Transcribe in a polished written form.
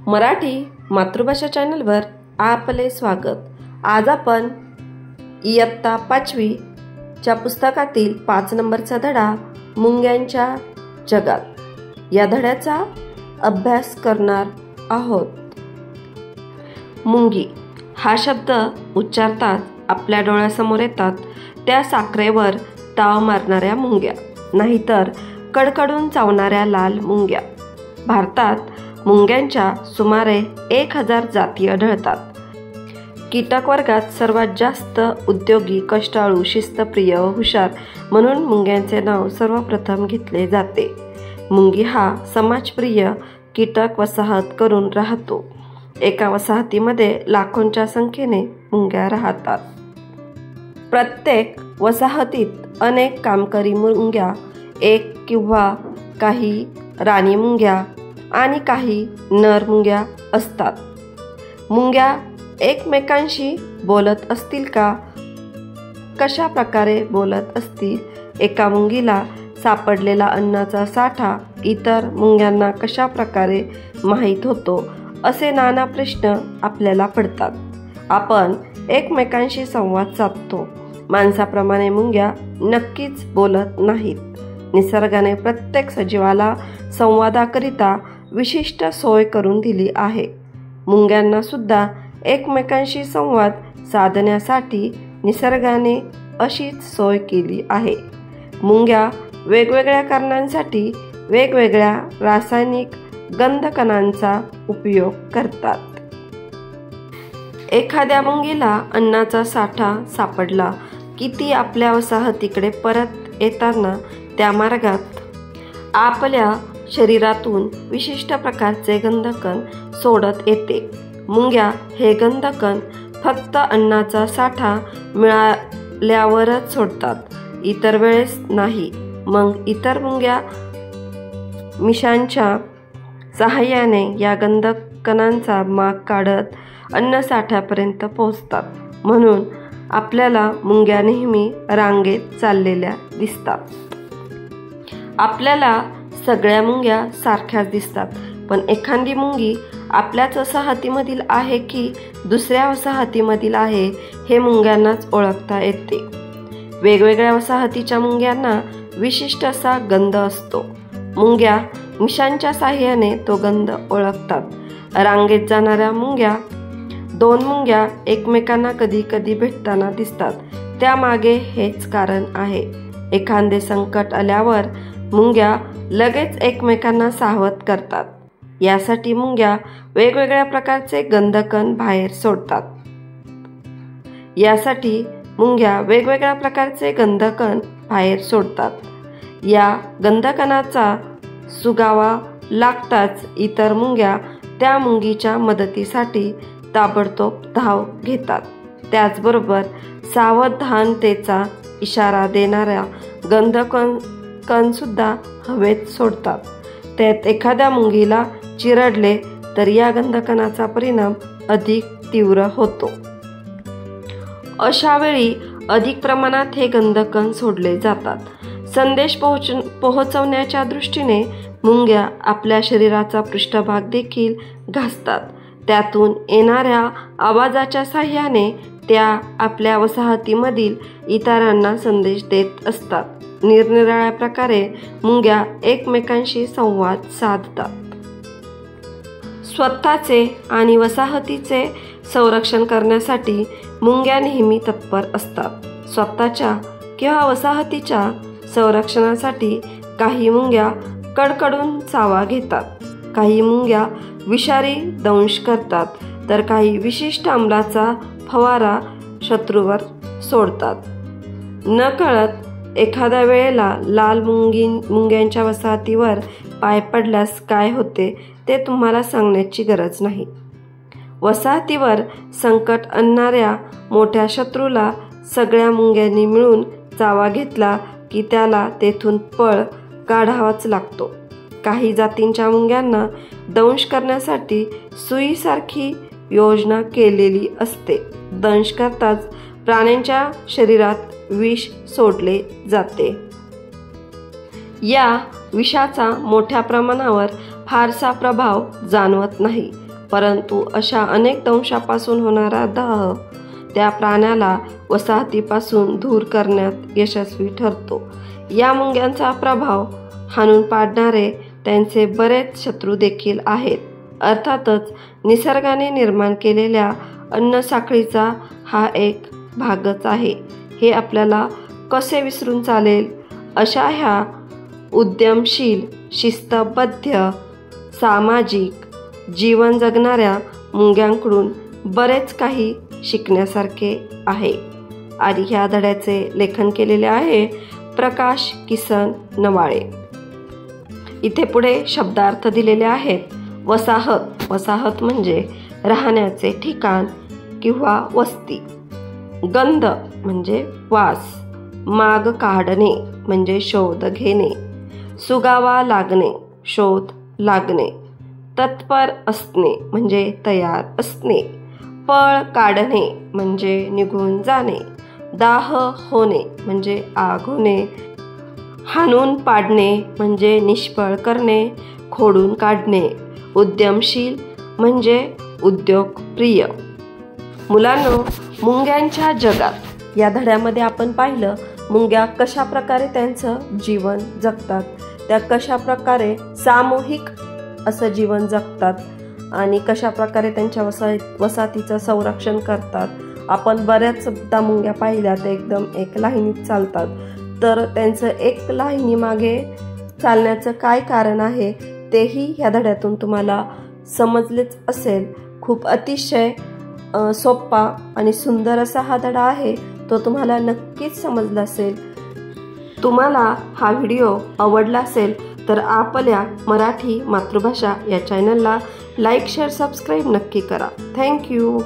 मराठी मातृभाषा चॅनलवर आपले स्वागत। आज आपण इयत्ता 5वी च्या पुस्तकातील 5 नंबरचा धडा मुंग्यांच्या जगात या धड्याचा अभ्यास करणार आहोत। मुंगी हा शब्द उच्चारताच आपल्या डोळ्यासमोर येतात त्या साखरेवर ताव मारणाऱ्या मुंग्या, नाहीतर कडकडून चावणाऱ्या लाल मुंग्या। भारतात मुंग्यांच्या सुमारे 1000 जाती आढळतात। कीटक वर्गात सर्वात जास्त उद्योगी, कष्टाळू, शिस्तप्रिय व हुशार म्हणून मुंग्यांचे नाव सर्वप्रथम घेतले जाते। मुंगी हा समाजप्रिय कीटक वसाहत करून राहतो। एका वसाहतीमध्ये लाखोंच्या संख्येने मुंग्या राहतात। प्रत्येक वसाहतीत अनेक कामकरी मुंग्या, एक किंवा काही राणी मुंग्या आणि काही नर मुंग्या असतात। मुंग्या एकमेकांशी बोलत असतील का? कशा प्रकारे बोलत असतील? एका मुंगीला सापडलेला अन्नाचा साठा इतर मुंग्यांना कशा प्रकारे माहीत होतो, असे नाना प्रश्न आपल्याला पडतात। आपण एकमेकांशी संवाद साधतो, माणसाप्रमाणे मुंग्या नक्कीच बोलत नाहीत। निसर्गाने प्रत्येक सजीवाला संवादाकरिता विशिष्ट सोय करून दिली आहे। मुंग्यांना सुद्धा एकमेकांशी संवाद साधण्यासाठी निसर्गाने अशीच सोय केली आहे। मुंग्या वेगवेगळ्या कारणांसाठी वेगवेगळ्या रासायनिक गंधकणांचा उपयोग करतात। एखाद्या मुंगीला अन्नाचा साठा सापडला की ती आपल्या वसाहतीकडे परत येताना त्या मार्गात आपल्या शरीरातून विशिष्ट प्रकारचे गंधकण सोडत येते। मुंग्या हे गंधकण फक्त अन्नाचा साठा मिळाल्यावरच सोडतात, इतर वेळेस नाही। मग इतर मुंग्या मिशांच्या सहाय्याने या गंधकणांचा माग काढत अन्न साठ्यापर्यंत पोहोचतात। म्हणून आपल्याला मुंग्या नेहमी रांगेत चाललेल्या दिसतात। आपल्याला सगळ्या मुंग्या सारख्याच दिसतात, पण एखादी मुंगी आपल्याच वसाहतीमधील आहे की दुसऱ्या वसाहतीमधील आहे हे मुंग्यांनाच ओळखता येते। वेगवेगळ्या वसाहतीच्या मुंग्यांना विशिष्ट असा गंध असतो। मुंग्या मिशांच्या साहाय्याने तो गंध ओळखतात। रांगेत जाणाऱ्या मुंग्या, 2 मुंग्या एकमेकांना कधी कधी भेटताना दिसतात, त्यामागे हेच कारण आहे। एखादे संकट आल्यावर मुंग्या लगेच एकमेकांना सावध करतात। यासाठी मुंग्या वेगवेगळ्या प्रकारचे गंधकण बाहेर सोडतात। या गंधकणाचा सुगावा लागताच इतर मुंग्या त्या मुंगीच्या मदतीसाठी ताबडतोब धाव घेतात। त्याचबरोबर सावधानतेचा इशारा देणाऱ्या गंधकण सुद्धा हवेत सोडतात। त्यात एखाद्या मुंगीला चिरडले तर या गंधकणाचा परिणाम अधिक तीव्र होतो। अशा वेळी अधिक प्रमाणात हे गंधकण सोडले जातात। संदेश पोहोचवण्याच्या दृष्टीने मुंग्या आपल्या शरीराचा पृष्ठभाग देखील घासतात। त्यातून येणाऱ्या आवाजाच्या साहाय्याने त्या आपल्या वसाहतीमधील इतरांना संदेश देत असतात। निरनिराळ्या प्रकारे मुंग्या एकमेकांशी संवाद साधतात। स्वतःचे आणि वसाहतीचे संरक्षण करण्यासाठी मुंग्या नेहमी तत्पर असतात। स्वतःच्या किंवा वसाहतीच्या संरक्षणासाठी काही मुंग्या कडकडून चावा घेतात, काही मुंग्या विषारी दंश करतात, तर काही विशिष्ट अंमलाचा फवारा शत्रूवर सोडतात। नकळत एखाद्या वेळेला लाल मुंग्यांच्या वसाहतीवर पाय पडल्यास काय होते ते तुम्हाला सांगण्याची गरज नाही। वसाहतीवर संकट आणणाऱ्या मोठ्या शत्रूला सगळ्या मुंग्यांनी मिळून चावा घेतला की त्याला तेथून पळ काढावाच लागतो। काही जातींच्या मुंग्यांना दंश करण्यासाठी सुईसारखी योजना केलेली असते। दंश करताच प्राण्यांच्या शरीरात विष सोडले जाते। या विषाचा मोठ्या प्रमाणावर फारसा प्रभाव जाणवत नाही, परंतु अशा अनेक दंशापासून होणारा दाह त्या प्राण्याला वसाहतीपासून दूर करण्यात यशस्वी ठरतो. या मुंग्यांचा प्रभाव हाणून पाडणारे त्यांचे बरेच शत्रू देखील आहेत. अर्थातच निसर्गाने निर्माण केलेल्या अन्नसाखळीचा हा एक भागच आहे. हे आपल्याला कसे विसरून चालेल? अशा ह्या उद्यमशील, शिस्तबद्ध, सामाजिक जीवन जगणाऱ्या मुंग्यांकडून बरेच काही शिकण्यासारखे आहे. आणि ह्या धड्याचे लेखन केलेले आहे प्रकाश किसन नवाळे. इथे पुढे शब्दार्थ दिलेले आहेत. वसाहत, वसाहत म्हणजे राहण्याचे ठिकाण किंवा वस्ती. गंध म्हणजे वास. माग काढणे म्हणजे शोध घेणे. सुगावा लागणे, शोध लागणे. तत्पर असणे म्हणजे तयार असणे. पळ काढणे म्हणजे निघून जाणे. दाह होणे म्हणजे आग होणे. हाणून पाडणे म्हणजे निष्फळ करणे, खोडून काढणे. उद्यमशील म्हणजे उद्योगप्रिय. मुलांनो, मुंग्यांच्या जगात या धड्यामध्ये आपण पाहिलं मुंग्या कशा प्रकारे त्यांचं जीवन जगतात, त्या कशा प्रकारे सामूहिक असं जीवन जगतात आणि कशा प्रकारे त्यांच्या वसाहतीचं संरक्षण करतात. आपण बऱ्याचदा मुंग्या पाहिल्यात एकदम एक लाईनीत चालतात, तर त्यांचं एक लाईनी मागे चालण्याचं काय कारण आहे तेही ह्या धड्यातून तुम्हाला समजलेच असेल. खूप अतिशय सोपा आणि सुंदर असा हा धडा आहे, तो तुम्हाला नक्कीच समजला असेल. तुम्हाला हा व्हिडिओ आवडला असेल तर आपल्या मराठी मातृभाषा या चॅनलला लाईक, शेअर, सबस्क्राईब नक्की करा. थँक्यू.